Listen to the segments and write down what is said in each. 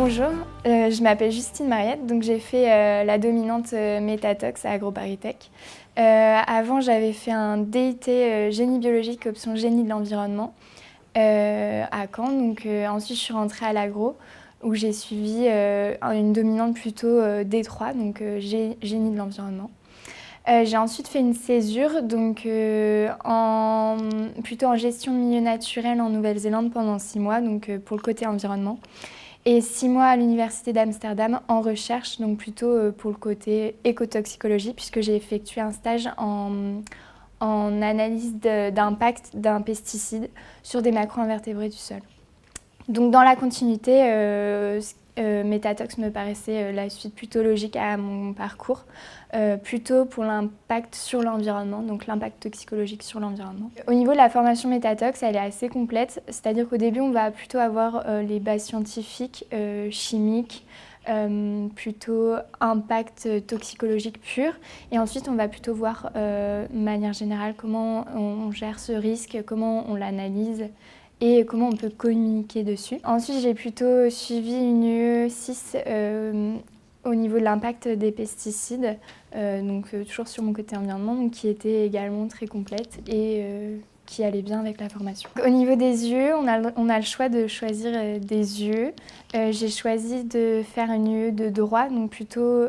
Bonjour, je m'appelle Justine Mariette, donc j'ai fait la dominante Métatox à AgroParisTech. Avant, j'avais fait un DIT génie biologique option génie de l'environnement à Caen. Donc, ensuite, je suis rentrée à l'agro où j'ai suivi une dominante plutôt D3, donc génie de l'environnement. J'ai ensuite fait une césure, donc plutôt en gestion de milieu naturel en Nouvelle-Zélande pendant 6 mois, donc pour le côté environnement. Et 6 mois à l'Université d'Amsterdam en recherche, donc plutôt pour le côté écotoxicologie, puisque j'ai effectué un stage en analyse d'impact d'un pesticide sur des macro-invertébrés du sol. Donc dans la continuité, Métatox me paraissait la suite plutôt logique à mon parcours, plutôt pour l'impact sur l'environnement, donc l'impact toxicologique sur l'environnement. Au niveau de la formation Métatox, elle est assez complète, c'est-à-dire qu'au début, on va plutôt avoir les bases scientifiques, chimiques, plutôt impact toxicologique pur, et ensuite on va plutôt voir de manière générale comment on gère ce risque, comment on l'analyse et comment on peut communiquer dessus. Ensuite, j'ai plutôt suivi une UE6 au niveau de l'impact des pesticides, toujours sur mon côté environnement, donc qui était également très complète et qui allait bien avec la formation. Au niveau des UE, on a le choix de choisir des UE. J'ai choisi de faire une UE de droit, donc plutôt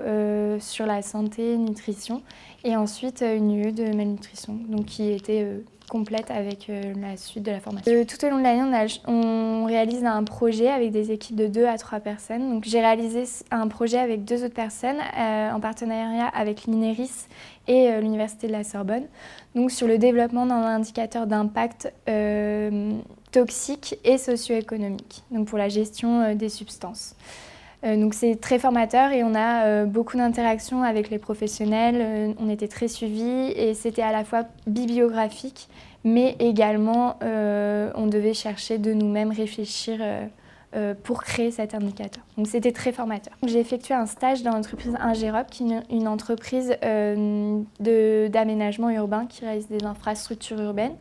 sur la santé, nutrition, et ensuite une UE de malnutrition, donc qui était complète avec la suite de la formation. Tout au long de l'année, on réalise un projet avec des équipes de 2 à 3 personnes. Donc, j'ai réalisé un projet avec 2 autres personnes en partenariat avec l'INERIS et l'Université de la Sorbonne, donc sur le développement d'un indicateur d'impact toxique et socio-économique, donc pour la gestion des substances. Donc c'est très formateur et on a beaucoup d'interactions avec les professionnels, on était très suivis et c'était à la fois bibliographique mais également on devait chercher de nous-mêmes, réfléchir pour créer cet indicateur. Donc c'était très formateur. J'ai effectué un stage dans l'entreprise Ingerop, qui est une entreprise d'aménagement urbain qui réalise des infrastructures urbaines.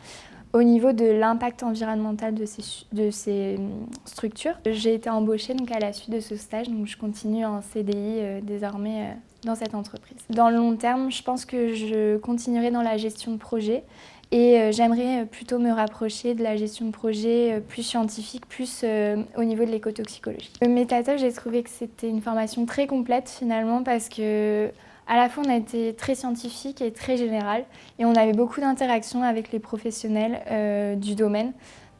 Au niveau de l'impact environnemental de ces structures, j'ai été embauchée donc, à la suite de ce stage, donc je continue en CDI désormais dans cette entreprise. Dans le long terme, je pense que je continuerai dans la gestion de projet et j'aimerais plutôt me rapprocher de la gestion de projet plus scientifique, plus au niveau de l'écotoxicologie. Le Métatox, j'ai trouvé que c'était une formation très complète finalement parce que à la fois, on a été très scientifique et très général et on avait beaucoup d'interactions avec les professionnels du domaine.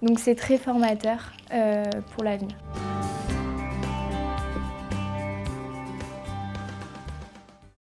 Donc c'est très formateur pour l'avenir.